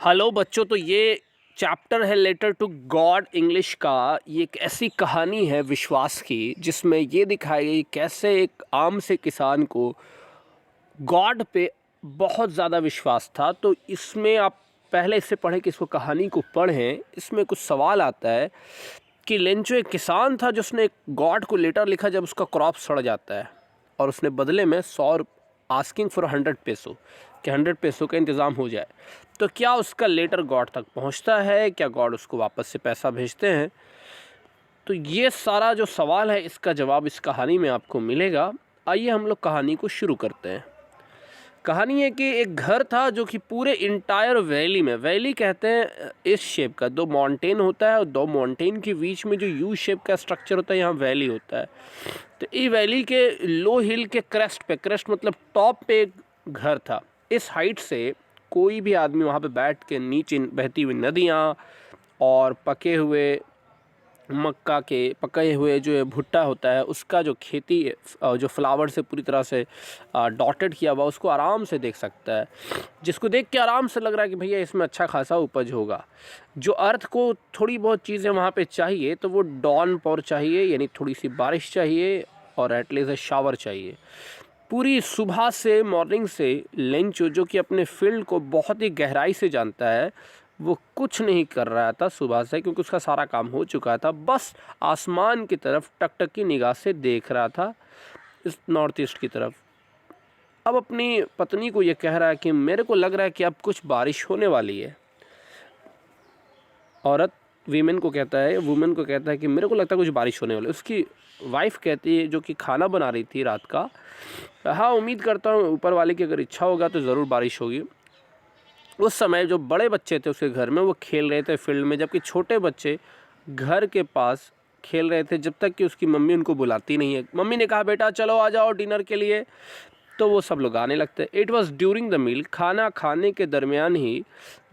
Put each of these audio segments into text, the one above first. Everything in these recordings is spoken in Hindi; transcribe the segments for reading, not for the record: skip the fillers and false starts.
हेलो बच्चों, तो ये चैप्टर है लेटर टू गॉड इंग्लिश का। ये एक ऐसी कहानी है विश्वास की जिसमें ये दिखाई गई कैसे एक आम से किसान को गॉड पे बहुत ज़्यादा विश्वास था। तो इसमें आप पहले इससे पढ़ें कि इसको कहानी को पढ़ें। इसमें कुछ सवाल आता है कि लेंचो एक किसान था जिसने गॉड को लेटर लिखा जब उसका क्रॉप सड़ जाता है और उसने बदले में 100 आस्किंग फॉर 100 पैसों कि 100 पैसों का इंतज़ाम हो जाए। तो क्या उसका लेटर गॉड तक पहुंचता है? क्या गॉड उसको वापस से पैसा भेजते हैं? तो ये सारा जो सवाल है इसका जवाब इस कहानी में आपको मिलेगा। आइए हम लोग कहानी को शुरू करते हैं। कहानी है कि एक घर था जो कि पूरे इंटायर वैली में, वैली कहते हैं इस शेप का, दो माउंटेन होता है और दो माउंटेन के बीच में जो यू शेप का स्ट्रक्चर होता है यहाँ वैली होता है। तो ये वैली के लो हिल के क्रेस्ट पे, क्रेस्ट मतलब टॉप पे एक घर था। इस हाइट से कोई भी आदमी वहाँ पे बैठ के नीचे बहती हुई नदियाँ और पके हुए मक्का के पके हुए जो भुट्टा होता है उसका जो खेती जो फ्लावर से पूरी तरह से डॉटेड किया हुआ उसको आराम से देख सकता है, जिसको देख के आराम से लग रहा है कि भैया इसमें अच्छा खासा उपज होगा। जो अर्थ को थोड़ी बहुत चीज़ें वहाँ पे चाहिए तो वो डॉन पॉर चाहिए, यानी थोड़ी सी बारिश चाहिए और एटलीस्ट शावर चाहिए। पूरी सुबह से मॉर्निंग से लेंचो जो कि अपने फील्ड को बहुत ही गहराई से जानता है वो कुछ नहीं कर रहा था सुबह से, क्योंकि उसका सारा काम हो चुका था। बस आसमान की तरफ टकटकी निगाह से देख रहा था, इस नॉर्थ ईस्ट की तरफ। अब अपनी पत्नी को ये कह रहा है कि मेरे को लग रहा है कि अब कुछ बारिश होने वाली है। औरत वुमेन को कहता है कि मेरे को लगता है कुछ बारिश होने वाली है। उसकी वाइफ कहती है, जो कि खाना बना रही थी रात का, हाँ उम्मीद करता हूँ ऊपर वाले की अगर इच्छा होगा तो ज़रूर बारिश होगी। उस समय जो बड़े बच्चे थे उसके घर में वो खेल रहे थे फील्ड में, जबकि छोटे बच्चे घर के पास खेल रहे थे, जब तक कि उसकी मम्मी उनको बुलाती नहीं है। मम्मी ने कहा बेटा चलो आ जाओ डिनर के लिए, तो वो सब लोग आने लगते। It was during the meal, खाना खाने के दरमियान ही,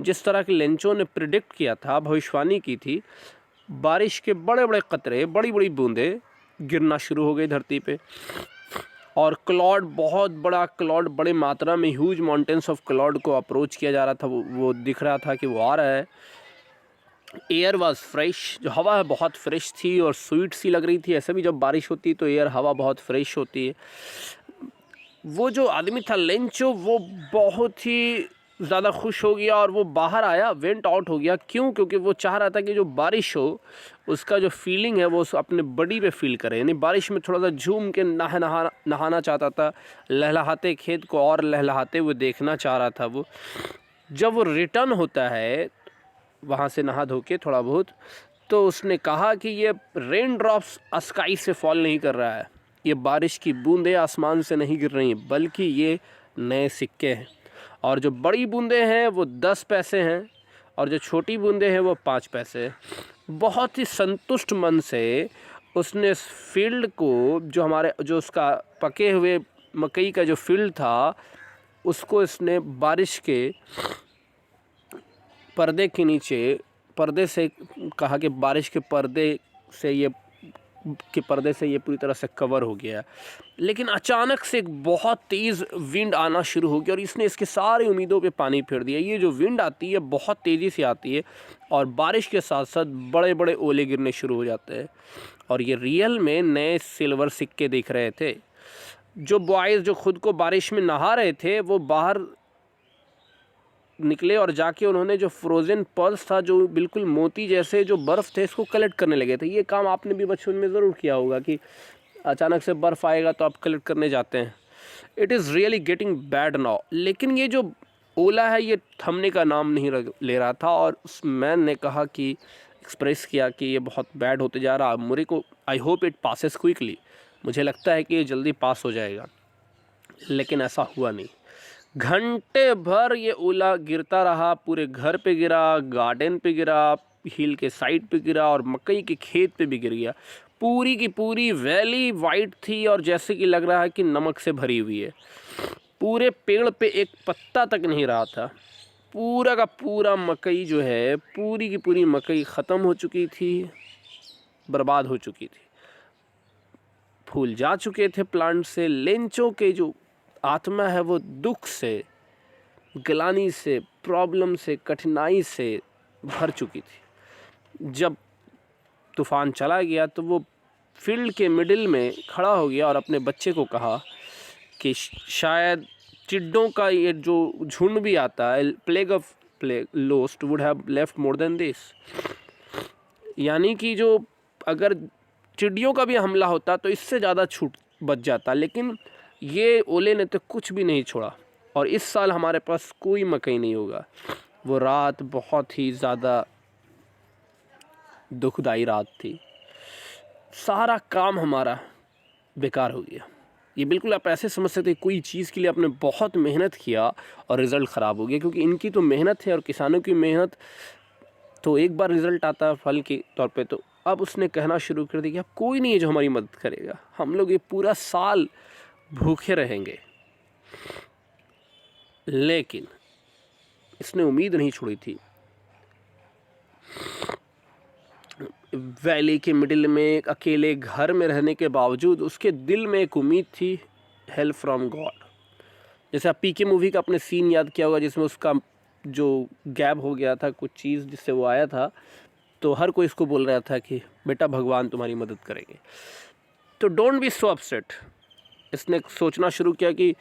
जिस तरह के लेंचो ने प्रिडिक्ट किया था, भविष्यवाणी की थी, बारिश के बड़े बड़े कतरे, बड़ी बड़ी बूंदें गिरना शुरू हो गई धरती पे। और क्लाउड, बहुत बड़ा क्लाउड, बड़े मात्रा में ह्यूज माउंटेन्स ऑफ क्लाउड को अप्रोच किया जा रहा था। वो दिख रहा था कि वो आ रहा है। एयर वाज फ्रेश, जो हवा है बहुत फ्रेश थी और स्वीट सी लग रही थी। ऐसे भी जब बारिश होती है तो एयर हवा बहुत फ्रेश होती है। वो जो आदमी था लेंचो, वो बहुत ही ज़्यादा खुश हो गया और वो बाहर आया, वेंट आउट हो गया। क्यों? क्योंकि वो चाह रहा था कि जो बारिश हो उसका जो फीलिंग है वो अपने बॉडी पे फील करे, यानी बारिश में थोड़ा सा झूम के नहाना चाहता था। लहलहाते खेत को और लहलहाते हुए देखना चाह रहा था वो। जब वो रिटर्न होता है वहाँ से नहा धो के थोड़ा बहुत, तो उसने कहा कि ये रेन ड्रॉप्स स्काई से फॉल नहीं कर रहा है, ये बारिश की बूंदें आसमान से नहीं गिर रही हैं, बल्कि ये नए सिक्के हैं। और जो बड़ी बूंदें हैं वो 10 पैसे हैं और जो छोटी बूंदें हैं वो 5 पैसे हैं। बहुत ही संतुष्ट मन से उसने इस फील्ड को, जो उसका पके हुए मकई का जो फील्ड था, उसको इसने बारिश के पर्दे के नीचे, पर्दे से कहा कि बारिश के पर्दे से ये पूरी तरह से कवर हो गया। लेकिन अचानक से एक बहुत तेज़ विंड आना शुरू हो गया और इसने इसके सारी उम्मीदों पे पानी फेर दिया। ये जो विंड आती है बहुत तेज़ी से आती है और बारिश के साथ साथ बड़े बड़े ओले गिरने शुरू हो जाते हैं। और ये रियल में नए सिल्वर सिक्के दिख रहे थे। जो बॉयज़ जो खुद को बारिश में नहा रहे थे वो बाहर निकले और जाके उन्होंने जो फ्रोज़न पर्ल्स था, जो बिल्कुल मोती जैसे जो बर्फ़ थे, इसको कलेक्ट करने लगे थे। ये काम आपने भी बचपन में ज़रूर किया होगा कि अचानक से बर्फ़ आएगा तो आप कलेक्ट करने जाते हैं। It is really getting bad now. लेकिन ये जो ओला है ये थमने का नाम नहीं ले रहा था और उस मैन ने कहा कि, एक्सप्रेस किया कि ये बहुत बैड होते जा रहा, मेरे को I hope it passes quickly, मुझे लगता है कि ये जल्दी पास हो जाएगा। लेकिन ऐसा हुआ नहीं। घंटे भर ये ओला गिरता रहा, पूरे घर पे गिरा, गार्डन पे गिरा, हिल के साइड पे गिरा और मकई के खेत पे भी गिर गया। पूरी की पूरी वैली वाइट थी और जैसे कि लग रहा है कि नमक से भरी हुई है। पूरे पेड़ पे एक पत्ता तक नहीं रहा था। पूरा का पूरा मकई जो है, पूरी की पूरी मकई ख़त्म हो चुकी थी, बर्बाद हो चुकी थी। फूल जा चुके थे प्लांट से। लेंचों के जो आत्मा है वो दुख से, ग्लानि से प्रॉब्लम से, कठिनाई से भर चुकी थी। जब तूफ़ान चला गया तो वो फील्ड के मिडिल में खड़ा हो गया और अपने बच्चे को कहा कि शायद टिड्डों का ये जो झुंड भी आता है, plague of lost would have left more than this, यानी कि जो अगर चिड़ियों का भी हमला होता तो इससे ज़्यादा छूट बच जाता, लेकिन ये ओले ने तो कुछ भी नहीं छोड़ा और इस साल हमारे पास कोई मकई नहीं होगा। वो रात बहुत ही ज़्यादा दुखदाई रात थी। सारा काम हमारा बेकार हो गया। ये बिल्कुल आप ऐसे समझ सकते हैं कोई चीज़ के लिए आपने बहुत मेहनत किया और रिज़ल्ट ख़राब हो गया, क्योंकि इनकी तो मेहनत है और किसानों की मेहनत तो एक बार रिज़ल्ट आता है फल के तौर पे। तो अब उसने कहना शुरू कर दिया कि अब कोई नहीं है जो हमारी मदद करेगा, हम लोग ये पूरा साल भूखे रहेंगे। लेकिन इसने उम्मीद नहीं छोड़ी थी। वैली के मिडिल में एक अकेले घर में रहने के बावजूद उसके दिल में एक उम्मीद थी, हेल्प फ्रॉम गॉड। जैसे आप पीके मूवी का अपने सीन याद किया होगा जिसमें उसका जो गैप हो गया था कुछ चीज़ जिससे वो आया था, तो हर कोई इसको बोल रहा था कि बेटा भगवान तुम्हारी मदद करेंगे। तो डोंट बी सो अपसेट। इसने सोचना शुरू किया कि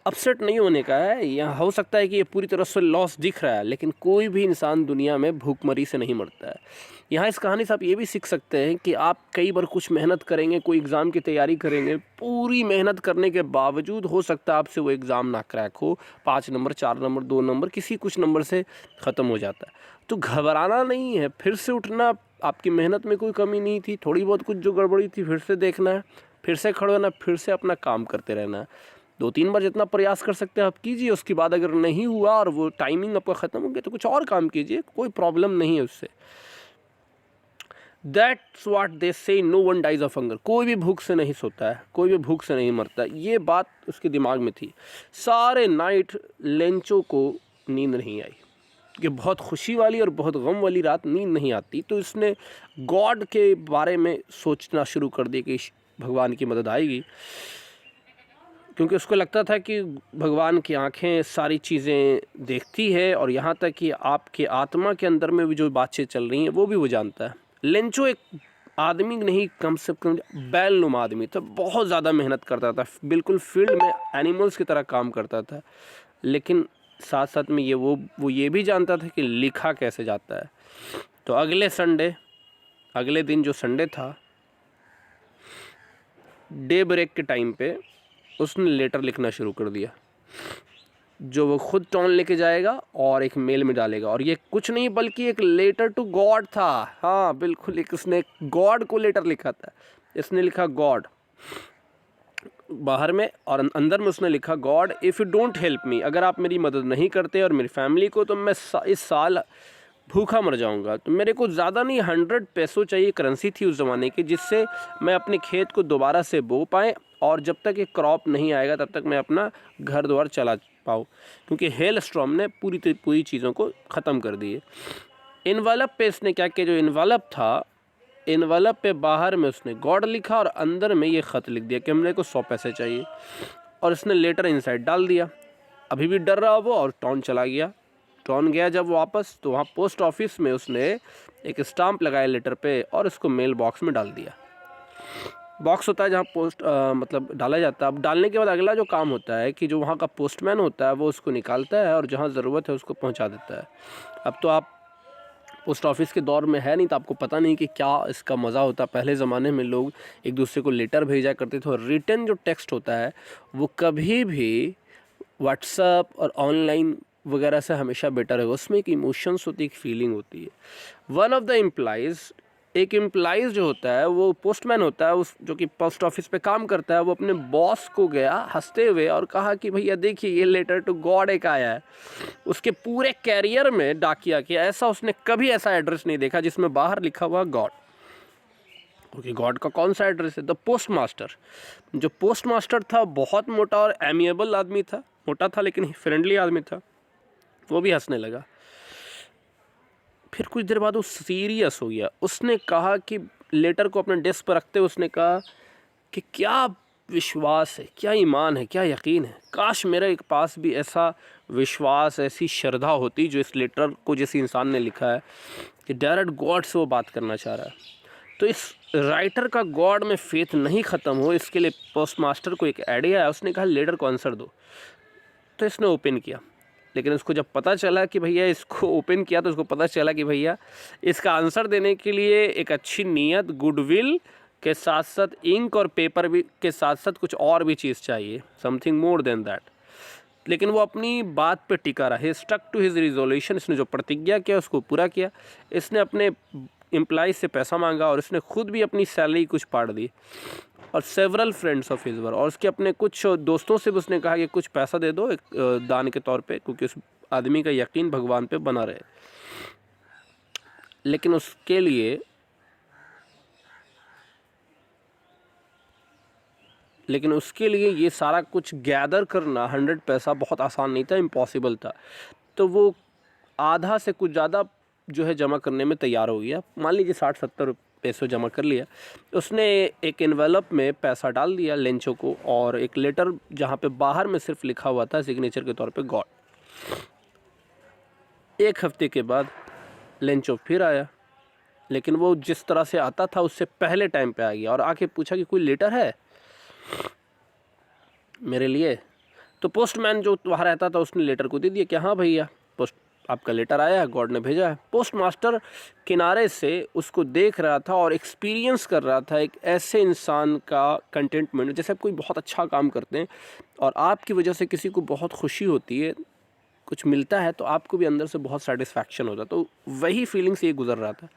अपसेट नहीं होने का है, यहाँ हो सकता है कि ये पूरी तरह से लॉस दिख रहा है, लेकिन कोई भी इंसान दुनिया में भूखमरी से नहीं मरता है। यहाँ इस कहानी से आप ये भी सीख सकते हैं कि आप कई बार कुछ मेहनत करेंगे, कोई एग्ज़ाम की तैयारी करेंगे, पूरी मेहनत करने के बावजूद हो सकता है आपसे वो एग्ज़ाम ना क्रैक हो, 5 नंबर 4 नंबर 2 नंबर किसी कुछ नंबर से ख़त्म हो जाता है। तो घबराना नहीं है, फिर से उठना। आपकी मेहनत में कोई कमी नहीं थी, थोड़ी बहुत कुछ जो गड़बड़ी थी फिर से देखना है, फिर से खड़े होना, फिर से अपना काम करते रहना है। 2-3 बार जितना प्रयास कर सकते हैं आप कीजिए। उसके बाद अगर नहीं हुआ और वो टाइमिंग आपका ख़त्म हो गया तो कुछ और काम कीजिए, कोई प्रॉब्लम नहीं है उससे। That's what they say, no one dies of hunger. कोई भी भूख से नहीं सोता है, कोई भी भूख से नहीं मरता। ये बात उसके दिमाग में थी। सारे नाइट लेंचो को नींद नहीं आई, कि बहुत खुशी वाली और बहुत गम वाली रात नींद नहीं आती। तो इसने गॉड के बारे में सोचना शुरू कर दिया कि भगवान की मदद आएगी, क्योंकि उसको लगता था कि भगवान की आंखें सारी चीज़ें देखती है और यहाँ तक कि आपके आत्मा के अंदर में भी जो बातें चल रही हैं वो भी वो जानता है। लेंचो एक आदमी नहीं, कम से कम बैलनुमा आदमी था, बहुत ज़्यादा मेहनत करता था, बिल्कुल फील्ड में एनिमल्स की तरह काम करता था। लेकिन साथ साथ में वो ये भी जानता था कि लिखा कैसे जाता है। तो अगले दिन जो संडे था, डे ब्रेक के टाइम पे उसने लेटर लिखना शुरू कर दिया, जो वो खुद टॉन लेके जाएगा और एक मेल में डालेगा। और ये कुछ नहीं बल्कि एक लेटर टू गॉड था। हाँ बिल्कुल, एक उसने गॉड को लेटर लिखा था। इसने लिखा गॉड बाहर में और अंदर में उसने लिखा God if you don't help me, अगर आप मेरी मदद नहीं करते और मेरी फैमिली को, तो मैं इस साल भूखा मर जाऊंगा। तो मेरे को ज़्यादा नहीं 100 पैसों चाहिए, करेंसी थी उस ज़माने की, जिससे मैं अपने खेत को दोबारा से बो पाएँ और जब तक ये क्रॉप नहीं आएगा तब तक मैं अपना घर द्वार चला पाऊँ, क्योंकि हेल स्टॉर्म ने पूरी चीज़ों को ख़त्म कर दी है। इन्वेलप पे इसने क्या किया, जो इन्वेलप था, इन्वेलप पे बाहर में उसने गॉड लिखा और अंदर में ये ख़त लिख दिया कि हमने को 100 पैसे चाहिए, और इसने लेटर इनसाइड डाल दिया। अभी भी डर रहा वो और टॉन चला गया। टॉन गया जब वापस, तो वहाँ पोस्ट ऑफिस में उसने एक स्टाम्प लगाया लेटर पे और उसको मेल बॉक्स में डाल दिया। बॉक्स होता है जहाँ पोस्ट मतलब डाला जाता है। अब डालने के बाद अगला जो काम होता है कि जो वहाँ का पोस्टमैन होता है वो उसको निकालता है और जहाँ ज़रूरत है उसको पहुँचा देता है। अब तो आप पोस्ट ऑफिस के दौर में है नहीं, तो आपको पता नहीं कि क्या इसका मज़ा होता। पहले ज़माने में लोग एक दूसरे को लेटर भेजा करते थे, और रिटन जो टेक्स्ट होता है वो कभी भी व्हाट्सएप और ऑनलाइन वगैरह से हमेशा बेटर है। उसमें एक इमोशंस होती है, एक फीलिंग होती है। वन ऑफ द एम्प्लॉइज़, एक एम्प्लॉइज़ जो होता है वो पोस्टमैन होता है, उस जो कि पोस्ट ऑफिस पे काम करता है, वो अपने बॉस को गया हंसते हुए और कहा कि भैया देखिए ये लेटर टू गॉड एक आया है। उसके पूरे कैरियर में डाकिया कि ऐसा उसने कभी ऐसा एड्रेस नहीं देखा जिसमें बाहर लिखा हुआ गॉड। क्योंकि गॉड का कौन सा एड्रेस है? The post master. जो पोस्ट मास्टर था बहुत मोटा और एमिएबल आदमी था, मोटा था लेकिन फ्रेंडली आदमी था। वो भी हंसने लगा। फिर कुछ देर बाद वो सीरियस हो गया। उसने कहा कि लेटर को अपने डेस्क पर रखते हुए उसने कहा कि क्या विश्वास है, क्या ईमान है, क्या यकीन है। काश मेरे एक पास भी ऐसा विश्वास, ऐसी श्रद्धा होती जो इस लेटर को जिस इंसान ने लिखा है कि डायरेक्ट गॉड से वो बात करना चाह रहा है। तो इस राइटर का गॉड में फेथ नहीं ख़त्म हो, इसके लिए पोस्ट मास्टर को एक आइडिया है। उसने कहा लेटर को आंसर दो। तो इसने ओपन किया, लेकिन उसको जब पता चला कि भैया इसको ओपन किया तो उसको पता चला कि भैया इसका आंसर देने के लिए एक अच्छी नीयत, गुडविल के साथ साथ इंक और पेपर भी के साथ साथ कुछ और भी चीज़ चाहिए, समथिंग मोर देन दैट। लेकिन वो अपनी बात पे टिका रहा, स्टक टू हिज रिजोल्यूशन। इसने जो प्रतिज्ञा किया उसको पूरा किया। इसने अपने एम्प्लॉइज से पैसा मांगा और इसने खुद भी अपनी सैलरी कुछ पाड़ दी। और सेवरल फ्रेंड्स ऑफ हिज वर, और उसके अपने कुछ दोस्तों से भी उसने कहा कि कुछ पैसा दे दो एक दान के तौर पे, क्योंकि उस आदमी का यकीन भगवान पे बना रहे। लेकिन उसके लिए ये सारा कुछ गैदर करना 100 पैसा बहुत आसान नहीं था, इम्पॉसिबल था। तो वो आधा से कुछ ज़्यादा जो है जमा करने में तैयार हो गया। मान लीजिए 60-70 पैसों जमा कर लिया। उसने एक एनवेलप में पैसा डाल दिया लेंचो को, और एक लेटर जहाँ पे बाहर में सिर्फ लिखा हुआ था सिग्नेचर के तौर पे गॉड। एक हफ्ते के बाद लेंचो फिर आया, लेकिन वो जिस तरह से आता था उससे पहले टाइम पे आ गया और आके पूछा कि कोई लेटर है मेरे लिए। तो पोस्टमैन जो वहाँ रहता था उसने लेटर को दे दिया कि हाँ भैया पोस्ट आपका लेटर आया है, गॉड ने भेजा है। पोस्ट मास्टर किनारे से उसको देख रहा था और एक्सपीरियंस कर रहा था एक ऐसे इंसान का कंटेंटमेंट। जैसे आप कोई बहुत अच्छा काम करते हैं और आपकी वजह से किसी को बहुत खुशी होती है, कुछ मिलता है, तो आपको भी अंदर से बहुत सेटिस्फैक्शन होता है। तो वही फीलिंग से ये गुजर रहा था।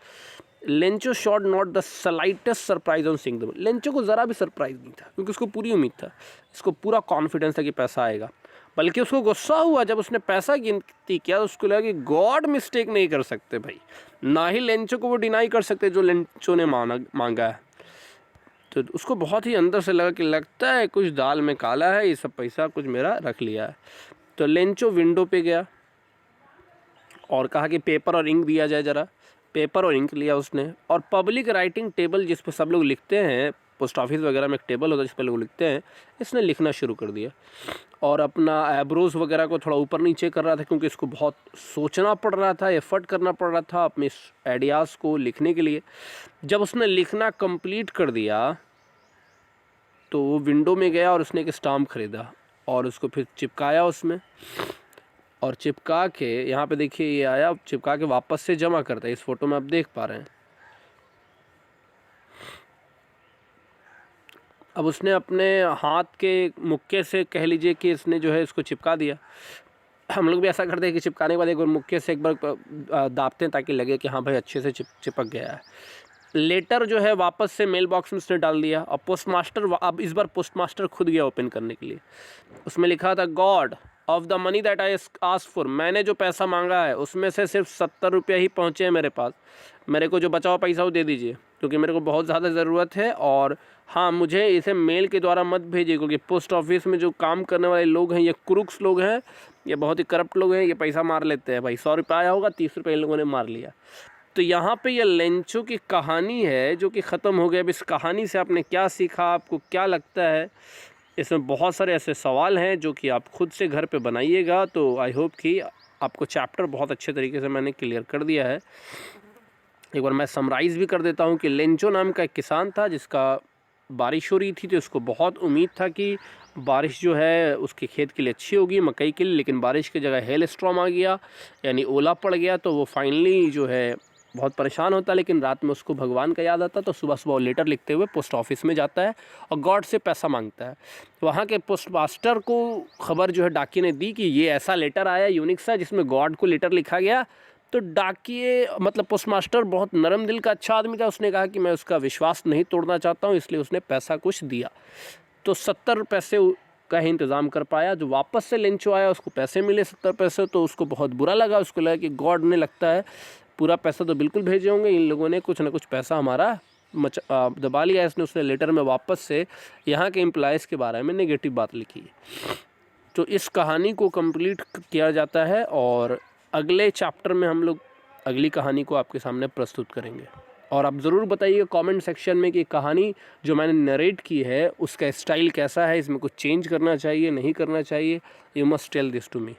Lencho shot not the slightest surprise on seeing the. Lencho को ज़रा भी सरप्राइज नहीं था, क्योंकि उसको पूरी उम्मीद था, इसको पूरा कॉन्फिडेंस था कि पैसा आएगा। बल्कि उसको गुस्सा हुआ जब उसने पैसा गिनती किया। उसको लगा कि गॉड मिस्टेक नहीं कर सकते भाई, ना ही लेंचो को वो डिनाई कर सकते जो लेंचो ने मांगा है। तो उसको बहुत ही अंदर से लगा कि लगता है कुछ दाल में काला है, ये सब पैसा कुछ मेरा रख लिया है। तो लेंचो विंडो पे गया और कहा कि पेपर और इंक दिया जाए ज़रा। पेपर और इंक लिया उसने, और पब्लिक राइटिंग टेबल जिस पर सब लोग लिखते हैं, पोस्ट ऑफिस वगैरह में एक टेबल होता है जिस पर लोग लिखते हैं, इसने लिखना शुरू कर दिया। और अपना एब्रोज वगैरह को थोड़ा ऊपर नीचे कर रहा था, क्योंकि इसको बहुत सोचना पड़ रहा था, एफर्ट करना पड़ रहा था अपने आइडियाज़ को लिखने के लिए। जब उसने लिखना कंप्लीट कर दिया तो वो विंडो में गया और उसने एक स्टाम्प ख़रीदा और उसको फिर चिपकाया उसमें, और चिपका के यहाँ पे देखिए ये आया, चिपका के वापस से जमा करता है। इस फोटो में आप देख पा रहे हैं। अब उसने अपने हाथ के मुक्के से कह लीजिए कि इसने जो है इसको चिपका दिया। हम लोग भी ऐसा करते हैं कि चिपकाने के बाद एक बार मुक्के से एक बार दाबते हैं ताकि लगे कि हाँ भाई अच्छे से चिपक गया है। लेटर जो है वापस से मेल बॉक्स में उसने डाल दिया। और पोस्ट मास्टर, अब इस बार पोस्ट मास्टर खुद गया ओपन करने के लिए। उसमें लिखा था God of the money that I ask for. मैंने जो पैसा मांगा है उसमें से सिर्फ 70 रुपये ही पहुँचे हैं मेरे पास। मेरे को जो बचा हुआ पैसा वो दे दीजिए, क्योंकि मेरे को बहुत ज़्यादा ज़रूरत है। और हाँ, मुझे इसे मेल के द्वारा मत भेजिए, क्योंकि पोस्ट ऑफिस में जो काम करने वाले लोग हैं ये क्रूक्स लोग हैं, ये बहुत ही करप्ट लोग हैं, ये पैसा मार लेते हैं भाई। 100 रुपये आया होगा, 30 रुपये इन लोगों ने मार लिया। तो यहाँ पे ये लेंचो की कहानी है जो कि ख़त्म हो गई। अब इस कहानी से आपने क्या सीखा, आपको क्या लगता है? इसमें बहुत सारे ऐसे सवाल हैं जो कि आप खुद से घर पे बनाइएगा। तो आई होप कि आपको चैप्टर बहुत अच्छे तरीके से मैंने क्लियर कर दिया है। एक बार मैं समराइज़ भी कर देता हूँ कि लेंचो नाम का एक किसान था जिसका बारिश हो रही थी, तो उसको बहुत उम्मीद था कि बारिश जो है उसके खेत के लिए अच्छी होगी, मकई के लिए। लेकिन बारिश की जगह हेल स्टॉर्म आ गया, यानी ओला पड़ गया। तो वो फाइनली जो है बहुत परेशान होता है, लेकिन रात में उसको भगवान का याद आता। तो सुबह सुबह वो लेटर लिखते हुए पोस्ट ऑफिस में जाता है और गॉड से पैसा मांगता है। वहाँ के पोस्ट मास्टर को खबर जो है डाकिये ने दी कि ये ऐसा लेटर आया यूनिक सा जिसमें गॉड को लेटर लिखा गया। तो डाकिये मतलब पोस्ट मास्टर बहुत नरम दिल का अच्छा आदमी था। उसने कहा कि मैं उसका विश्वास नहीं तोड़ना चाहता हूँ, इसलिए उसने पैसा कुछ दिया। तो 70 पैसे का ही इंतज़ाम कर पाया। जो वापस से लेंचो आया उसको पैसे मिले 70 पैसे। तो उसको बहुत बुरा लगा। उसको लगा कि गॉड ने लगता है पूरा पैसा तो बिल्कुल भेजे होंगे, इन लोगों ने कुछ ना कुछ पैसा हमारा दबा लिया। इसने उसने लेटर में वापस से यहाँ के एम्प्लॉइज़ के बारे में नेगेटिव बात लिखी। तो इस कहानी को कंप्लीट किया जाता है और अगले चैप्टर में हम लोग अगली कहानी को आपके सामने प्रस्तुत करेंगे। और आप ज़रूर बताइए कमेंट सेक्शन में कि कहानी जो मैंने नरेट की है उसका स्टाइल कैसा है, इसमें कुछ चेंज करना चाहिए नहीं करना चाहिए। You must tell this to me.